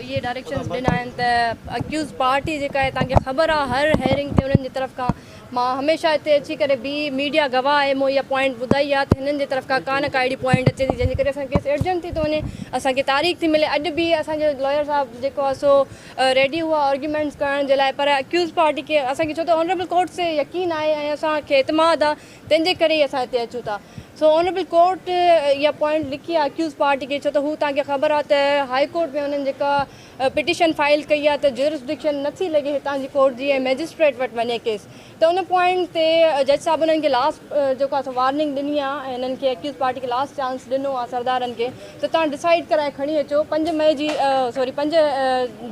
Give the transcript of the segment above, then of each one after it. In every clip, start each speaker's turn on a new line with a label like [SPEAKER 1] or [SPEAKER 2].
[SPEAKER 1] ये डायरेक्शंस ॾिना आहिनि त अक्यूज़ पार्टी जेका आहे तव्हांखे ख़बर आहे हर हेयरिंग ते उन्हनि जी तरफ़ खां मां हमेशह हिते अची करे बि मीडिया गवाह आहे मूं इहा पॉइंट ॿुधाई आहे त हिननि जी तरफ़ खां कान का अहिड़ी पॉइंट अचे थी जंहिंजे करे असांखे केस अर्जेंट थी थो वञे, असांखे तारीख़ थी मिले। अॼु बि असांजो लॉयर साहब जेको आहे सो रेडी हुआ आर्ग्यूमेंट्स करण जे लाइ, पर अक्यूज़ पार्टी खे असांखे छो त ऑनरेबल कोर्ट से यकीन आहे ऐं असांखे एतमाद आहे, तंहिंजे करे ई असां हिते अचूं था। सो ऑनरेबल कोर्ट इहा पॉइंट लिखी आहे अक्यूज़ पार्टी खे, छो त हू तव्हांखे ख़बर आहे त हाई कोर्ट में हुननि जेका पिटिशन फाइल कई आहे त ज्यूरिसडिक्शन नथी लॻे हितां जी कोर्ट जी ऐं मैजिस्ट्रेट वटि वञे केस, त उन पॉइंट ते जज साहब उन्हनि खे लास्ट जेको आहे वार्निंग ॾिनी आहे ऐं हिननि खे अक्यूज़ पार्टी खे लास्ट चांस ॾिनो आहे सरदारनि खे त तव्हां डिसाइड कराए खणी अचो। 5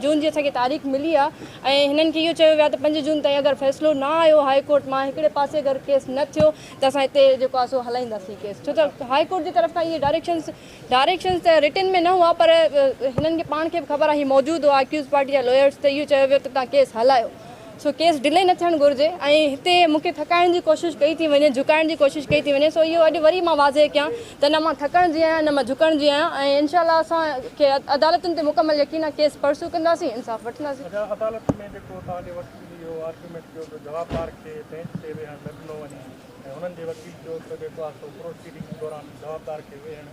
[SPEAKER 1] जून जी असांखे तारीख़ मिली आहे ऐं हिननि खे इहो चयो वियो आहे त 5 जून ताईं अगरि फ़ैसिलो न आयो हाई कोर्ट मां हिकिड़े पासे अगरि केस न थियो त असां हिते जेको आहे सो हलाईंदासीं केस, छो त हाई कोर्ट जी तरफ़ खां इहे डायरेक्शंस त रिटन में न हुआ, पर हिननि खे पाण खे बि ख़बर आहे, मौजूदु हुआ अक्यूज़ पार्टी जा लॉयर्स, त इहो चयो वियो त तव्हां केस हलायो। सो केस डिले न थियणु घुरिजे ऐं हिते मूंखे थकाइण जी कोशिशि कई थी वञे, झुकाइण जी कोशिशि कई थी वञे। सो इहो अॼु वरी मां वाज़े कयां त न मां थकण जी आहियां न मां झुकण जी आहियां ऐं इनशाला असांखे अदालतुनि ते मुकमल यकीन आहे, केस परसू कंदासीं, इंसाफ़ वठंदासीं।
[SPEAKER 2] अदालत में जेको तव्हांजे वकील इहो आर्ग्यूमेंट कयो त जवाबदार खे बेंच ते वेहण न ॾिनो वञे ऐं हुननि जे वकील जो त जेको आहे सो प्रोसीडिंग दौरान जवाबदार खे वेहण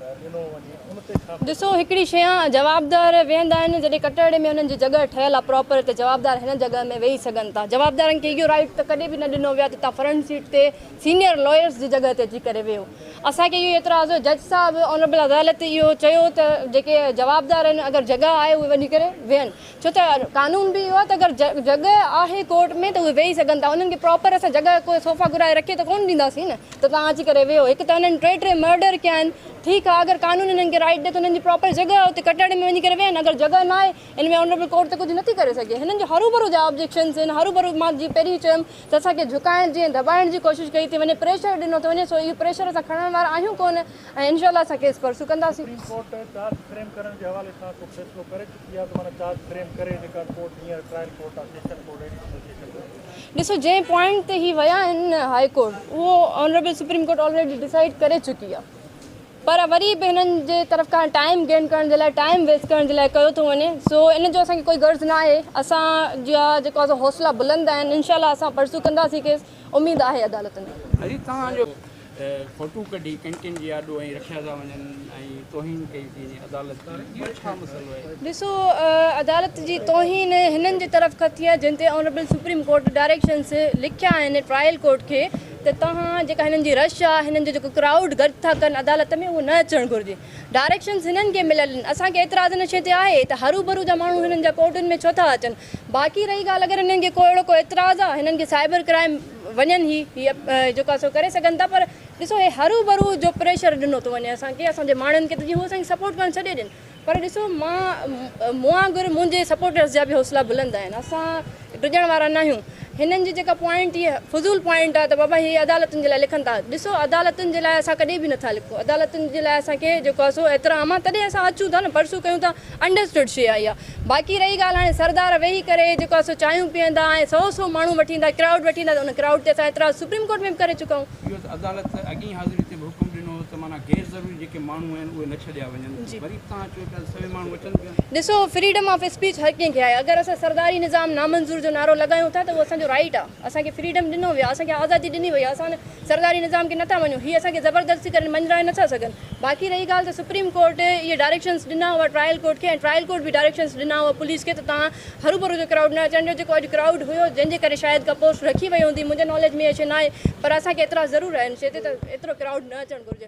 [SPEAKER 2] ॾिनो वञे, उन ते छा? ॾिसो,
[SPEAKER 1] हिकिड़ी शइ आहे, जवाबदार वेहंदा आहिनि जॾहिं कटड़े में हुननि जी जॻह ठहियलु आहे प्रॉपर, त जवाबदार हिन जॻह में वेही सघनि था। जवाबदारनि खे इहो राइट त कॾहिं बि न ॾिनो वियो आहे त तव्हां फ्रंट सीट ते सीनियर लॉयर्स जी जॻह ते अची करे वेहो। असांखे इहो एतिराज़ु, जज साहब ऑनरेबल अदालत इहो चयो त जेके जवाबदार आहिनि अगरि जॻह आहे उहे वञी करे वेहनि, छो त कानून बि इहो आहे त अगरि जॻह आहे कोर्ट में त उहे वेही सघनि था। उन्हनि खे प्रॉपर असां जॻह कोई सोफ़ा घुराए रखे त कोन ॾींदासीं न, त तव्हां अची करे वेहो। हिकु त हुननि 3 मर्डर कया आहिनि, ठीकु आहे, अगरि कानून हिननि खे राइट ॾे त हुननि जी प्रॉपर जॻह आहे उते कटड़े में वञी करे वेहनि। अगरि जॻह न आहे, हिन में ऑनरेबल कोर्ट त कुझु नथी करे सघे। हिननि जो हरू जा ऑब्जेक्शन्स आहिनि, हरू मां जीअं पहिरीं चयुमि त असांखे झुकाइण जी ऐं दॿाइण जी कोशिशि कई थी वञे, प्रेशर ॾिनो थो वञे। सो इहो प्रेशर असां खणण वारा आहियूं कोन ऐं इनशाला असां केस परसू कंदासीं। ॾिसो, जंहिं पॉइंट ते ही विया आहिनि हाई कोर्ट, उहो honourable supreme court already decide करे चुकी आहे, पर वरी बि हिननि जे तरफ़ खां टाइम गेन करण जे लाइ, टाइम वेस्ट करण जे लाइ कयो थो वञे। सो इन जो असांखे कोई गर्ज़ न आहे, असांजा जेको आहे हौसला बुलंद आहिनि, इनशाला असां परसू कंदासीं केस, उमेदु आहे अदालतनि में।
[SPEAKER 3] तव्हांजो फोटू कढी कंटेंट जी आॾो ऐं रखिया था वञनि ऐं तौहीन कई थी अदालत, इहो छा मसइलो आहे?
[SPEAKER 1] ॾिसो, अदालत जी तौहीन हिननि जी तरफ़ खां थी आहे जिन ते ऑनरेबल सुप्रीम कोर्ट डायरेक्शन्स लिखिया आहिनि ट्रायल कोर्ट खे त तव्हां जेका हिननि जी रश आहे, हिननि जो जेको क्राउड गॾु था कनि अदालत में, उहो न अचणु घुरिजे। डायरेक्शन्स हिननि खे मिलियल आहिनि, असांखे एतिराज़ हिन शइ ते आहे त हरू जा माण्हू हिननि जा कोर्टुनि में छो था अचनि। बाक़ी रही ॻाल्हि, अगरि हिननि खे को अहिड़ो को एतिराज़ आहे, हिननि खे साइबर क्राइम वञनि ई जेको आहे सो करे सघनि था, पर ॾिसो हे हरू जो प्रेशर ॾिनो थो वञे असांखे, असांजे माण्हुनि खे, त जीअं हू असांखे सपोर्ट करणु छॾे ॾियनि। पर ॾिसो, मूं वांगुरु मुंहिंजे सपोर्टर्स जा बि हौसला बुलंद आहिनि, असां डिॼण वारा न आहियूं। हिननि जी जेका पॉइंट इहा फज़ूल पॉइंट आहे त बाबा हीअ अदालतुनि जे लाइ लिखनि था। ॾिसो, अदालतुनि जे लाइ असां कॾहिं बि नथा लिखूं, अदालतुनि जे लाइ असांखे जेको आहे सो एतिराम आहे, तॾहिं असां अचूं था न, परसू कयूं था, अंडरस्टूड शइ आहे इहा। बाक़ी रही ॻाल्हि, हाणे सरदार वेही करे जेको आहे सो चांहियूं पीअंदा ऐं 100 माण्हू वठी ईंदा, क्राउड वठी ईंदा, त उन क्राउड ते असां एतिरा सुप्रीम कोर्ट में बि करे चुका आहियूं।
[SPEAKER 3] इहो अदालत अॻी हाज़िरी ते हुकुम ॾिनो त माना गैर ज़रूरी जेके माण्हू आहिनि उहे न छॾिया वञनि, वरी तव्हां चओ था सभई माण्हू अचनि पिया।
[SPEAKER 1] ॾिसो, फ्रीडम ऑफ स्पीच हर कंहिंखे आहे। अगरि असां सरदारी निज़ाम नामंज़ूर जो नारो लॻायूं था त उहो असांजो राइट आहे, असांखे फ्रीडम ॾिनो वियो आहे, असांखे आज़ादी ॾिनी वई आहे, असां सरदारी निज़ाम खे नथा वञूं, हीअ असांखे ज़बरदस्ती करे मंझराए नथा सघनि। बाक़ी रही ॻाल्हि त सुप्रीम कोर्ट इहे डायरेक्शन्स ॾिना हुआ ट्रायल कोर्ट खे, ऐं ट्रायल कोर्ट बि डायरेक्शन्स ॾिना हुआ पुलिस खे त तव्हां हरू जो क्राउड न अचण ॾियो। जेको अॼु क्राउड हुयो, जंहिंजे करे शायदि का पोस्ट रखी वई हूंदी, मुंहिंजे नॉलेज में इहा शइ न आहे, पर असांखे एतिरा ज़रूरु आहे इन शइ ते त एतिरो क्राउड न अचणु घुरिजे।